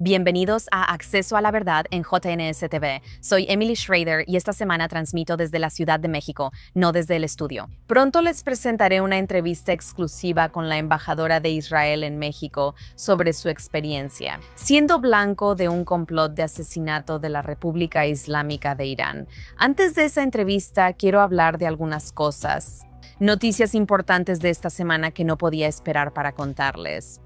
Bienvenidos a Acceso a la Verdad en JNS TV. Soy Emily Schrader y esta semana transmito desde la Ciudad de México, no desde el estudio. Pronto les presentaré una entrevista exclusiva con la embajadora de Israel en México sobre su experiencia, siendo blanco de un complot de asesinato de la República Islámica de Irán. Antes de esa entrevista, quiero hablar de algunas cosas. Noticias importantes de esta semana que no podía esperar para contarles.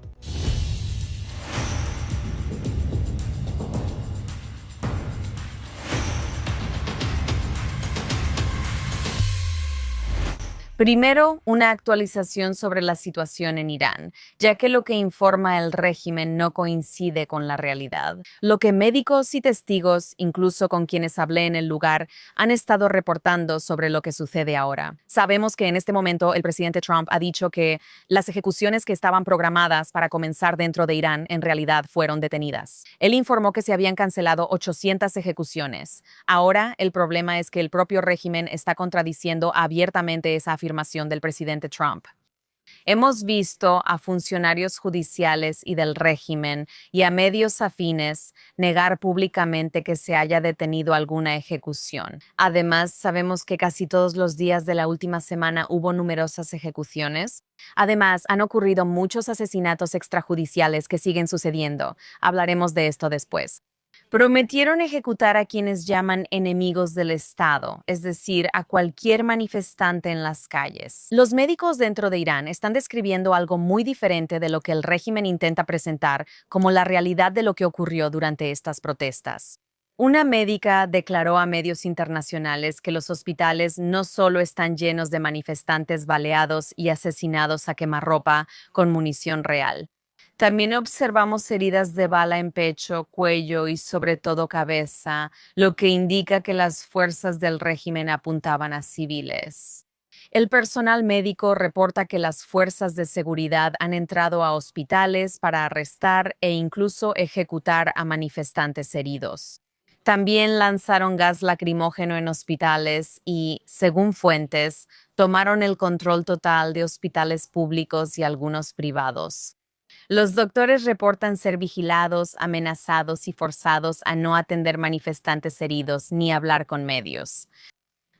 Primero, una actualización sobre la situación en Irán, ya que lo que informa el régimen no coincide con la realidad. Lo que médicos y testigos, incluso con quienes hablé en el lugar, han estado reportando sobre lo que sucede ahora. Sabemos que en este momento el presidente Trump ha dicho que las ejecuciones que estaban programadas para comenzar dentro de Irán en realidad fueron detenidas. Él informó que se habían cancelado 800 ejecuciones. Ahora, el problema es que el propio régimen está contradiciendo abiertamente esa afirmación del presidente Trump. Hemos visto a funcionarios judiciales y del régimen y a medios afines negar públicamente que se haya detenido alguna ejecución. Además, sabemos que casi todos los días de la última semana hubo numerosas ejecuciones. Además, han ocurrido muchos asesinatos extrajudiciales que siguen sucediendo. Hablaremos de esto después. Prometieron ejecutar a quienes llaman enemigos del Estado, es decir, a cualquier manifestante en las calles. Los médicos dentro de Irán están describiendo algo muy diferente de lo que el régimen intenta presentar como la realidad de lo que ocurrió durante estas protestas. Una médica declaró a medios internacionales que los hospitales no solo están llenos de manifestantes baleados y asesinados a quemarropa con munición real. También observamos heridas de bala en pecho, cuello y sobre todo cabeza, lo que indica que las fuerzas del régimen apuntaban a civiles. El personal médico reporta que las fuerzas de seguridad han entrado a hospitales para arrestar e incluso ejecutar a manifestantes heridos. También lanzaron gas lacrimógeno en hospitales y, según fuentes, tomaron el control total de hospitales públicos y algunos privados. Los doctores reportan ser vigilados, amenazados y forzados a no atender manifestantes heridos ni hablar con medios.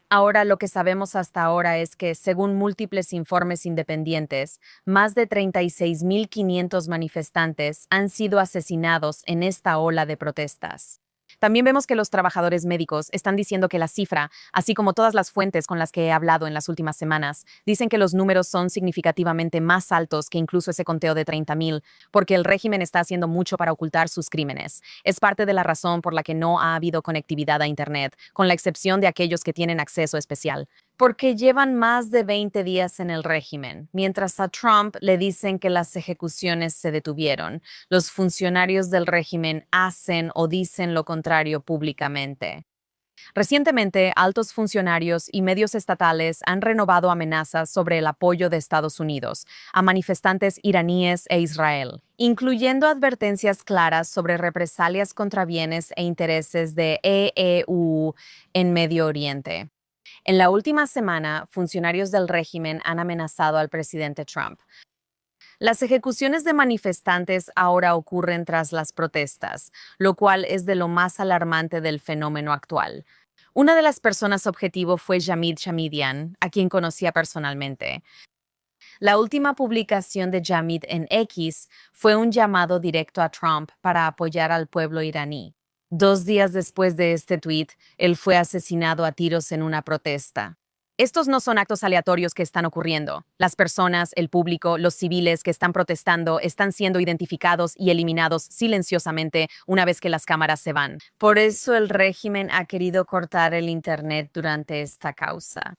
Ahora, lo que sabemos hasta ahora es que, según múltiples informes independientes, más de 36.500 manifestantes han sido asesinados en esta ola de protestas. También vemos que los trabajadores médicos están diciendo que la cifra, así como todas las fuentes con las que he hablado en las últimas semanas, dicen que los números son significativamente más altos que incluso ese conteo de 30.000, porque el régimen está haciendo mucho para ocultar sus crímenes. Es parte de la razón por la que no ha habido conectividad a Internet, con la excepción de aquellos que tienen acceso especial. Porque llevan más de 20 días en el régimen, mientras a Trump le dicen que las ejecuciones se detuvieron. Los funcionarios del régimen hacen o dicen lo contrario públicamente. Recientemente, altos funcionarios y medios estatales han renovado amenazas sobre el apoyo de Estados Unidos a manifestantes iraníes e Israel, incluyendo advertencias claras sobre represalias contra bienes e intereses de EEU en Medio Oriente. En la última semana, funcionarios del régimen han amenazado al presidente Trump. Las ejecuciones de manifestantes ahora ocurren tras las protestas, lo cual es de lo más alarmante del fenómeno actual. Una de las personas objetivo fue Jamid Chamidian, a quien conocía personalmente. La última publicación de Jamid en X fue un llamado directo a Trump para apoyar al pueblo iraní. 2 días después de este tuit, él fue asesinado a tiros en una protesta. Estos no son actos aleatorios que están ocurriendo. Las personas, el público, los civiles que están protestando están siendo identificados y eliminados silenciosamente una vez que las cámaras se van. Por eso el régimen ha querido cortar el Internet durante esta causa.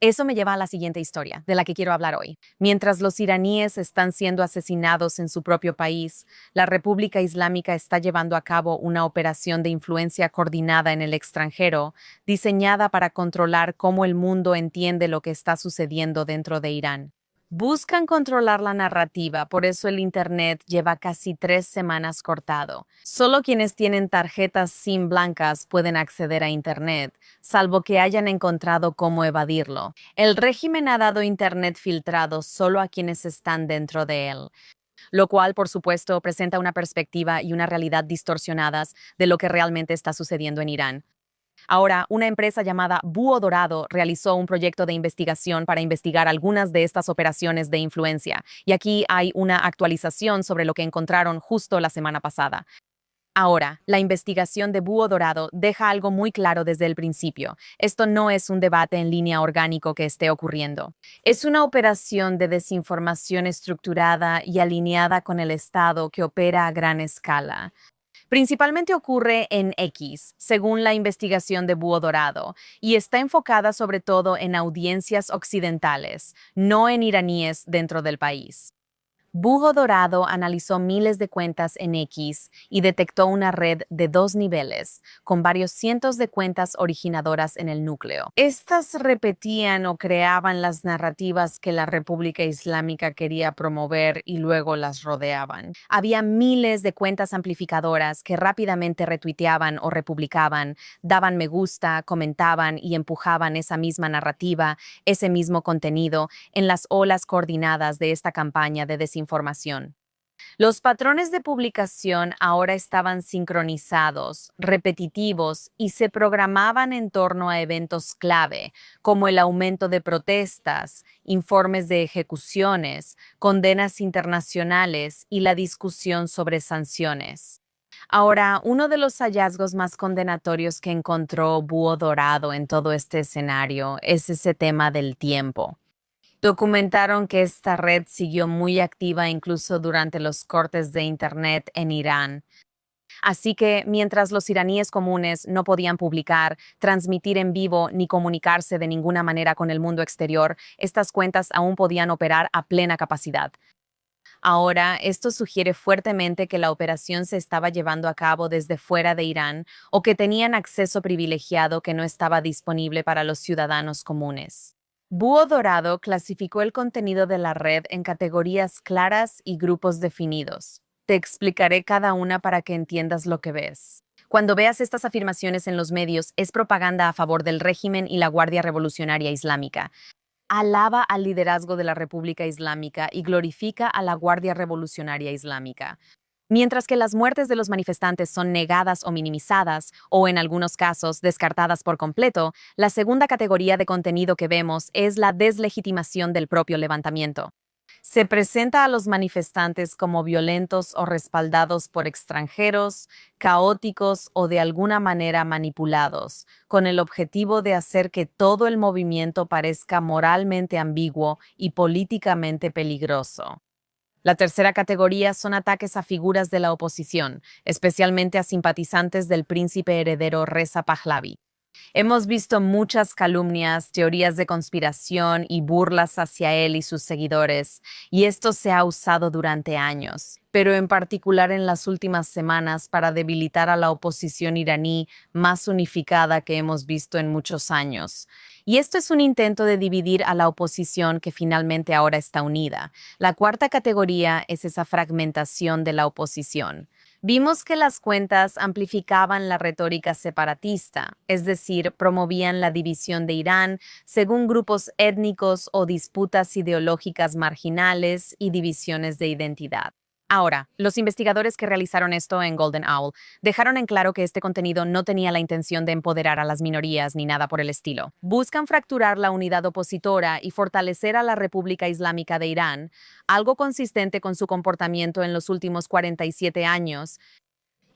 Eso me lleva a la siguiente historia, de la que quiero hablar hoy. Mientras los iraníes están siendo asesinados en su propio país, la República Islámica está llevando a cabo una operación de influencia coordinada en el extranjero, diseñada para controlar cómo el mundo entiende lo que está sucediendo dentro de Irán. Buscan controlar la narrativa, por eso el Internet lleva casi 3 semanas cortado. Solo quienes tienen tarjetas SIM blancas pueden acceder a Internet, salvo que hayan encontrado cómo evadirlo. El régimen ha dado Internet filtrado solo a quienes están dentro de él. lo cual, por supuesto, presenta una perspectiva y una realidad distorsionadas de lo que realmente está sucediendo en Irán. Ahora, una empresa llamada Búho Dorado realizó un proyecto de investigación para investigar algunas de estas operaciones de influencia, y aquí hay una actualización sobre lo que encontraron justo la semana pasada. Ahora, la investigación de Búho Dorado deja algo muy claro desde el principio. Esto no es un debate en línea orgánico que esté ocurriendo. Es una operación de desinformación estructurada y alineada con el Estado que opera a gran escala. Principalmente ocurre en X, según la investigación de Búho Dorado, y está enfocada sobre todo en audiencias occidentales, no en iraníes dentro del país. Búho Dorado analizó miles de cuentas en X y detectó una red de 2 niveles, con varios cientos de cuentas originadoras en el núcleo. Estas repetían o creaban las narrativas que la República Islámica quería promover y luego las rodeaban. Había miles de cuentas amplificadoras que rápidamente retuiteaban o republicaban, daban me gusta, comentaban y empujaban esa misma narrativa, ese mismo contenido, en las olas coordinadas de esta campaña de desinformación. Los patrones de publicación ahora estaban sincronizados, repetitivos y se programaban en torno a eventos clave, como el aumento de protestas, informes de ejecuciones, condenas internacionales y la discusión sobre sanciones. Ahora, uno de los hallazgos más condenatorios que encontró Búho Dorado en todo este escenario es ese tema del tiempo. Documentaron que esta red siguió muy activa incluso durante los cortes de Internet en Irán. Así que, mientras los iraníes comunes no podían publicar, transmitir en vivo ni comunicarse de ninguna manera con el mundo exterior, estas cuentas aún podían operar a plena capacidad. Ahora, esto sugiere fuertemente que la operación se estaba llevando a cabo desde fuera de Irán o que tenían acceso privilegiado que no estaba disponible para los ciudadanos comunes. Búho Dorado clasificó el contenido de la red en categorías claras y grupos definidos. Te explicaré cada una para que entiendas lo que ves. Cuando veas estas afirmaciones en los medios, es propaganda a favor del régimen y la Guardia Revolucionaria Islámica. Alaba al liderazgo de la República Islámica y glorifica a la Guardia Revolucionaria Islámica. Mientras que las muertes de los manifestantes son negadas o minimizadas, o en algunos casos descartadas por completo, la segunda categoría de contenido que vemos es la deslegitimación del propio levantamiento. Se presenta a los manifestantes como violentos o respaldados por extranjeros, caóticos o de alguna manera manipulados, con el objetivo de hacer que todo el movimiento parezca moralmente ambiguo y políticamente peligroso. La tercera categoría son ataques a figuras de la oposición, especialmente a simpatizantes del príncipe heredero Reza Pahlavi. Hemos visto muchas calumnias, teorías de conspiración y burlas hacia él y sus seguidores, y esto se ha usado durante años, pero en particular en las últimas semanas para debilitar a la oposición iraní más unificada que hemos visto en muchos años. Y esto es un intento de dividir a la oposición que finalmente ahora está unida. La cuarta categoría es esa fragmentación de la oposición. Vimos que las cuentas amplificaban la retórica separatista, es decir, promovían la división de Irán según grupos étnicos o disputas ideológicas marginales y divisiones de identidad. Ahora, los investigadores que realizaron esto en Golden Owl dejaron en claro que este contenido no tenía la intención de empoderar a las minorías ni nada por el estilo. Buscan fracturar la unidad opositora y fortalecer a la República Islámica de Irán, algo consistente con su comportamiento en los últimos 47 años.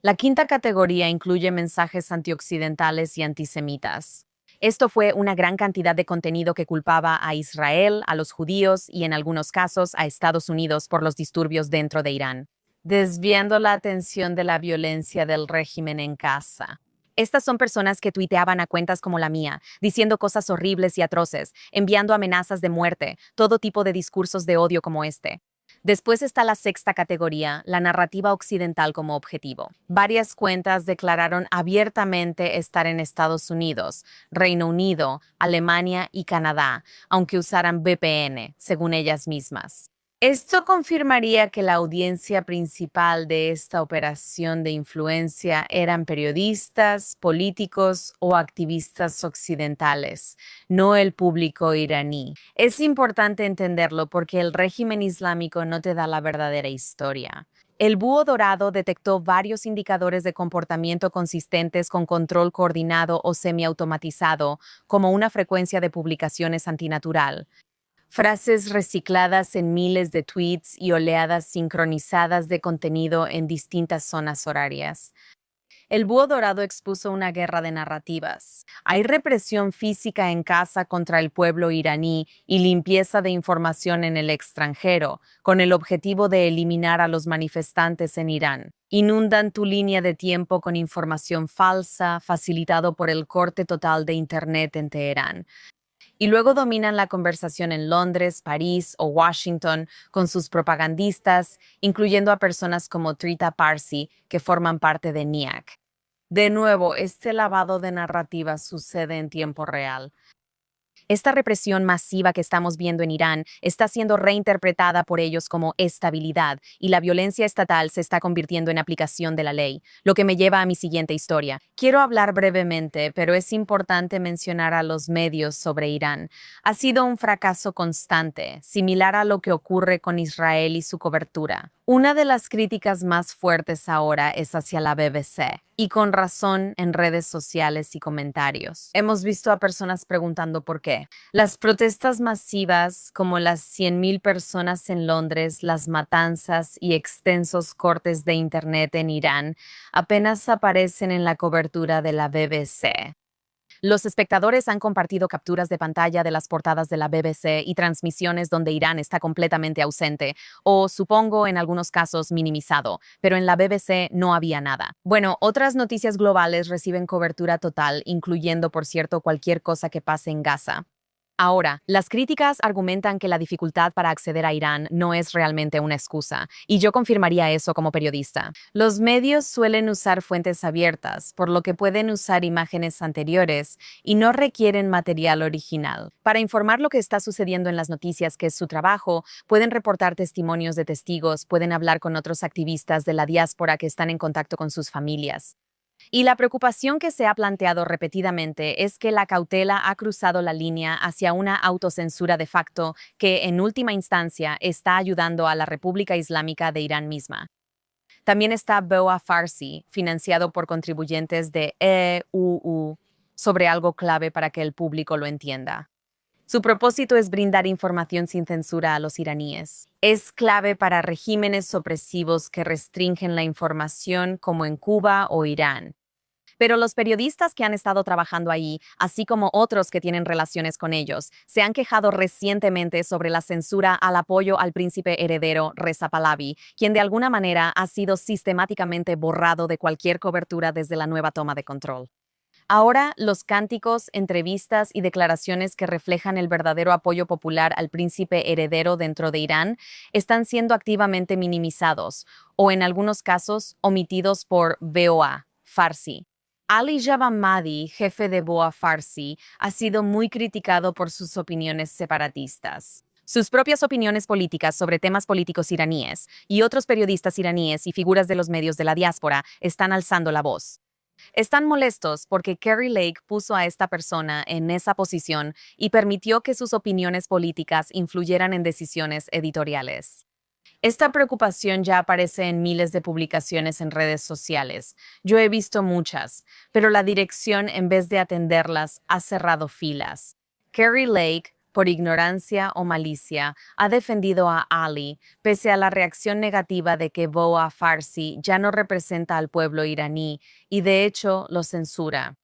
La quinta categoría incluye mensajes antioccidentales y antisemitas. Esto fue una gran cantidad de contenido que culpaba a Israel, a los judíos y en algunos casos a Estados Unidos por los disturbios dentro de Irán, desviando la atención de la violencia del régimen en casa. Estas son personas que tuiteaban a cuentas como la mía, diciendo cosas horribles y atroces, enviando amenazas de muerte, todo tipo de discursos de odio como este. Después está la sexta categoría, la narrativa occidental como objetivo. Varias cuentas declararon abiertamente estar en Estados Unidos, Reino Unido, Alemania y Canadá, aunque usaran VPN, según ellas mismas. Esto confirmaría que la audiencia principal de esta operación de influencia eran periodistas, políticos o activistas occidentales, no el público iraní. Es importante entenderlo porque el régimen islámico no te da la verdadera historia. El búho dorado detectó varios indicadores de comportamiento consistentes con control coordinado o semiautomatizado, como una frecuencia de publicaciones antinatural, frases recicladas en miles de tweets y oleadas sincronizadas de contenido en distintas zonas horarias. El búho dorado expuso una guerra de narrativas. Hay represión física en casa contra el pueblo iraní y limpieza de información en el extranjero, con el objetivo de eliminar a los manifestantes en Irán. Inundan tu línea de tiempo con información falsa, facilitado por el corte total de Internet en Teherán. Y luego dominan la conversación en Londres, París o Washington con sus propagandistas, incluyendo a personas como Trita Parsi, que forman parte de NIAC. De nuevo, este lavado de narrativa sucede en tiempo real. Esta represión masiva que estamos viendo en Irán está siendo reinterpretada por ellos como estabilidad y la violencia estatal se está convirtiendo en aplicación de la ley, lo que me lleva a mi siguiente historia. Quiero hablar brevemente, pero es importante mencionar a los medios sobre Irán. Ha sido un fracaso constante, similar a lo que ocurre con Israel y su cobertura. Una de las críticas más fuertes ahora es hacia la BBC, y con razón en redes sociales y comentarios. Hemos visto a personas preguntando por qué. Las protestas masivas, como las 100.000 personas en Londres, las matanzas y extensos cortes de Internet en Irán, apenas aparecen en la cobertura de la BBC. Los espectadores han compartido capturas de pantalla de las portadas de la BBC y transmisiones donde Irán está completamente ausente, o supongo en algunos casos minimizado, pero en la BBC no había nada. Bueno, otras noticias globales reciben cobertura total, incluyendo, por cierto, cualquier cosa que pase en Gaza. Ahora, las críticas argumentan que la dificultad para acceder a Irán no es realmente una excusa, y yo confirmaría eso como periodista. Los medios suelen usar fuentes abiertas, por lo que pueden usar imágenes anteriores y no requieren material original. Para informar lo que está sucediendo en las noticias, que es su trabajo, pueden reportar testimonios de testigos, pueden hablar con otros activistas de la diáspora que están en contacto con sus familias. Y la preocupación que se ha planteado repetidamente es que la cautela ha cruzado la línea hacia una autocensura de facto que, en última instancia, está ayudando a la República Islámica de Irán misma. También está Boa Farsi, financiado por contribuyentes de EUU, sobre algo clave para que el público lo entienda. Su propósito es brindar información sin censura a los iraníes. Es clave para regímenes opresivos que restringen la información, como en Cuba o Irán. Pero los periodistas que han estado trabajando ahí, así como otros que tienen relaciones con ellos, se han quejado recientemente sobre la censura al apoyo al príncipe heredero Reza Pahlavi, quien de alguna manera ha sido sistemáticamente borrado de cualquier cobertura desde la nueva toma de control. Ahora, los cánticos, entrevistas y declaraciones que reflejan el verdadero apoyo popular al príncipe heredero dentro de Irán están siendo activamente minimizados o, en algunos casos, omitidos por VOA, Farsi. Ali Javad-Mahdi, jefe de VOA Farsi, ha sido muy criticado por sus opiniones separatistas. Sus propias opiniones políticas sobre temas políticos iraníes y otros periodistas iraníes y figuras de los medios de la diáspora están alzando la voz. Están molestos porque Kari Lake puso a esta persona en esa posición y permitió que sus opiniones políticas influyeran en decisiones editoriales. Esta preocupación ya aparece en miles de publicaciones en redes sociales. Yo he visto muchas, pero la dirección, en vez de atenderlas, ha cerrado filas. Kari Lake, por ignorancia o malicia, ha defendido a Ali, pese a la reacción negativa de que VOA Farsi ya no representa al pueblo iraní y, de hecho, lo censura.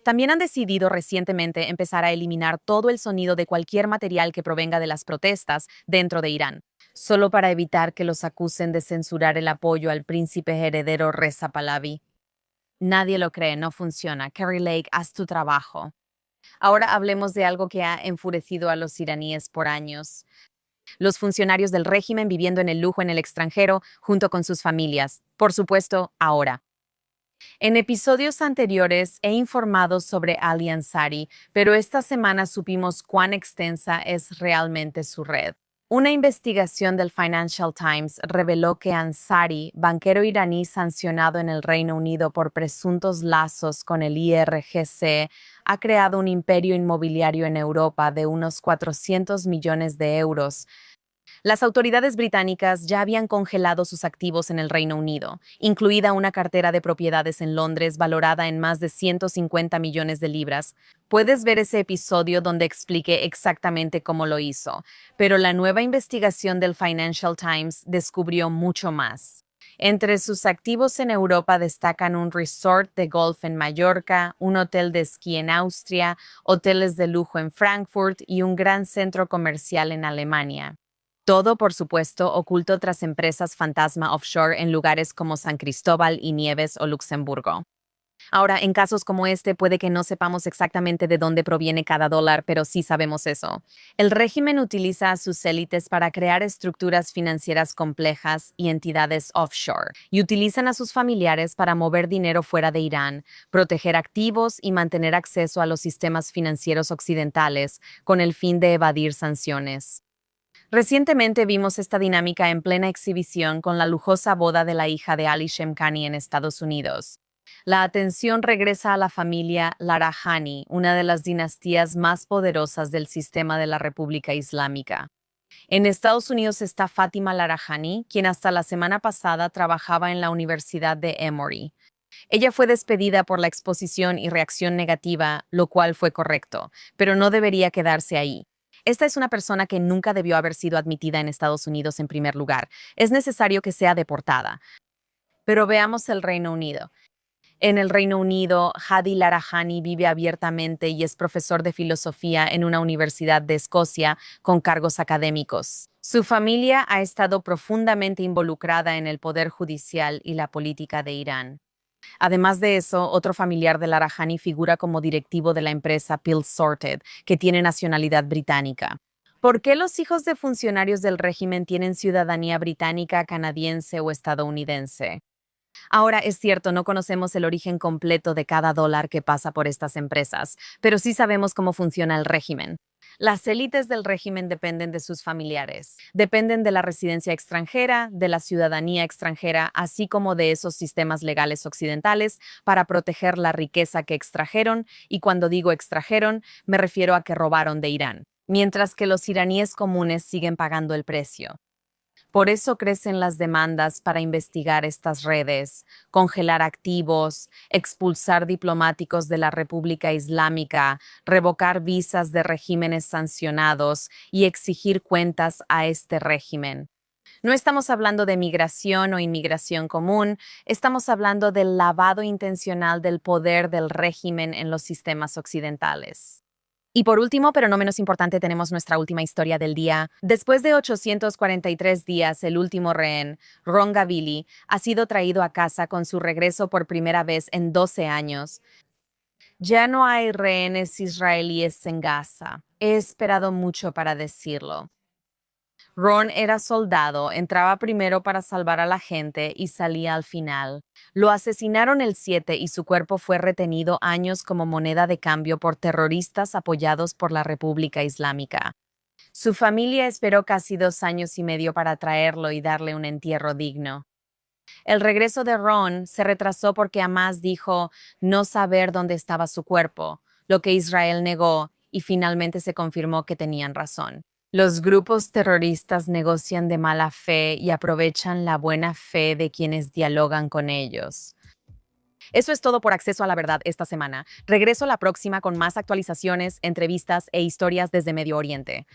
También han decidido recientemente empezar a eliminar todo el sonido de cualquier material que provenga de las protestas dentro de Irán, solo para evitar que los acusen de censurar el apoyo al príncipe heredero Reza Pahlavi. Nadie lo cree, no funciona. Kari Lake, haz tu trabajo. Ahora hablemos de algo que ha enfurecido a los iraníes por años. Los funcionarios del régimen viviendo en el lujo en el extranjero junto con sus familias. Por supuesto, ahora. En episodios anteriores he informado sobre Ali Ansari, pero esta semana supimos cuán extensa es realmente su red. Una investigación del Financial Times reveló que Ansari, banquero iraní sancionado en el Reino Unido por presuntos lazos con el IRGC, ha creado un imperio inmobiliario en Europa de unos 400 millones de euros. Las autoridades británicas ya habían congelado sus activos en el Reino Unido, incluida una cartera de propiedades en Londres valorada en más de 150 millones de libras. Puedes ver ese episodio donde expliqué exactamente cómo lo hizo, pero la nueva investigación del Financial Times descubrió mucho más. Entre sus activos en Europa destacan un resort de golf en Mallorca, un hotel de esquí en Austria, hoteles de lujo en Frankfurt y un gran centro comercial en Alemania. Todo, por supuesto, oculto tras empresas fantasma offshore en lugares como San Cristóbal y Nieves o Luxemburgo. Ahora, en casos como este, puede que no sepamos exactamente de dónde proviene cada dólar, pero sí sabemos eso. El régimen utiliza a sus élites para crear estructuras financieras complejas y entidades offshore, y utilizan a sus familiares para mover dinero fuera de Irán, proteger activos y mantener acceso a los sistemas financieros occidentales con el fin de evadir sanciones. Recientemente vimos esta dinámica en plena exhibición con la lujosa boda de la hija de Ali Shemkhani en Estados Unidos. La atención regresa a la familia Larajani, una de las dinastías más poderosas del sistema de la República Islámica. En Estados Unidos está Fátima Larajani, quien hasta la semana pasada trabajaba en la Universidad de Emory. Ella fue despedida por la exposición y reacción negativa, lo cual fue correcto, pero no debería quedarse ahí. Esta es una persona que nunca debió haber sido admitida en Estados Unidos en primer lugar. Es necesario que sea deportada. Pero veamos el Reino Unido. En el Reino Unido, Hadi Larajani vive abiertamente y es profesor de filosofía en una universidad de Escocia con cargos académicos. Su familia ha estado profundamente involucrada en el poder judicial y la política de Irán. Además de eso, otro familiar de Larajani figura como directivo de la empresa Pills Sorted, que tiene nacionalidad británica. ¿Por qué los hijos de funcionarios del régimen tienen ciudadanía británica, canadiense o estadounidense? Ahora, es cierto, no conocemos el origen completo de cada dólar que pasa por estas empresas, pero sí sabemos cómo funciona el régimen. Las élites del régimen dependen de sus familiares, dependen de la residencia extranjera, de la ciudadanía extranjera, así como de esos sistemas legales occidentales para proteger la riqueza que extrajeron, y cuando digo extrajeron, me refiero a que robaron de Irán, mientras que los iraníes comunes siguen pagando el precio. Por eso crecen las demandas para investigar estas redes, congelar activos, expulsar diplomáticos de la República Islámica, revocar visas de regímenes sancionados y exigir cuentas a este régimen. No estamos hablando de migración o inmigración común, estamos hablando del lavado intencional del poder del régimen en los sistemas occidentales. Y por último, pero no menos importante, tenemos nuestra última historia del día. Después de 843 días, el último rehén, Ron Gavili, ha sido traído a casa con su regreso por primera vez en 12 años. Ya no hay rehenes israelíes en Gaza. He esperado mucho para decirlo. Ron era soldado, entraba primero para salvar a la gente y salía al final. Lo asesinaron el 7 y su cuerpo fue retenido años como moneda de cambio por terroristas apoyados por la República Islámica. Su familia esperó casi 2 años y medio para traerlo y darle un entierro digno. El regreso de Ron se retrasó porque Hamas dijo no saber dónde estaba su cuerpo, lo que Israel negó y finalmente se confirmó que tenían razón. Los grupos terroristas negocian de mala fe y aprovechan la buena fe de quienes dialogan con ellos. Eso es todo por Acceso a la Verdad esta semana. Regreso la próxima con más actualizaciones, entrevistas e historias desde Medio Oriente.